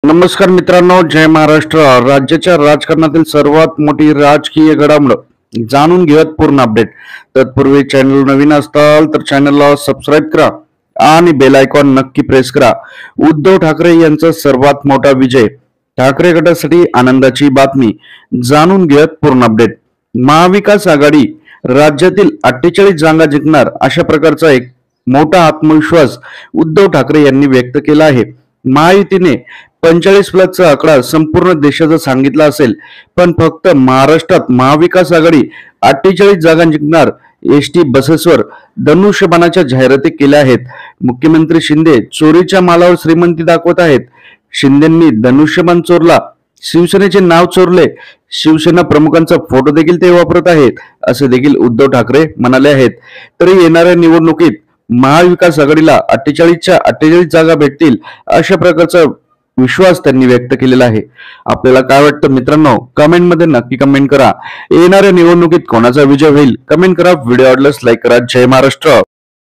नमस्कार मित्रांनो, जय महाराष्ट्र. राज्याच्या राजकारणातील सर्वात मोठी राजकीय घडामोड जाणून घेऊयात पूर्ण अपडेट. तत्पूर्वी चॅनल नवीन असताल तर चॅनलला सबस्क्राईब करा आणि बेल आयकॉन नक्की प्रेस करा. उद्धव ठाकरे यांचा सर्वात मोठा विजय, ठाकरे गटासाठी आनंदाची बातमी. जाणून घेऊयात पूर्ण अपडेट. महाविकास आघाडी राज्यातील 48 जागा जिंकणार अशा प्रकारचा एक मोठा आत्मविश्वास उद्धव ठाकरे यांनी व्यक्त केला आहे. महायुतीने 45 आकडा संपूर्ण देशाचा सांगितला असेल, पण फक्त महाराष्ट्रात महाविकास आघाडी 48 जागा जिंकणार. एसटी बसेसवर धनुष्यबाणाच्या जाहिराती केल्या आहेत. मुख्यमंत्री शिंदे चोरीच्या मालावर श्रीमंती दाखवत आहेत. शिंदेंनी धनुष्यबाण चोरला, शिवसेनेचे नाव चोरले, शिवसेना प्रमुखांचा फोटो देखील ते वापरत आहेत, असे देखील उद्धव ठाकरे म्हणाले आहेत. तरी येणाऱ्या निवडणुकीत महाविकास आघाडीला 48च्या 48 जागा भेटतील अशा प्रकारचा विश्वास त्यांनी व्यक्त केलेला आहे. आपल्याला काय वाटतं मित्रांनो, कमेंट मध्ये नक्की कमेंट करा. येणाऱ्या निवडणुकीत कोणाचा विजय होईल कमेंट करा. व्हिडिओ आवडल्यास लाईक करा. जय महाराष्ट्र.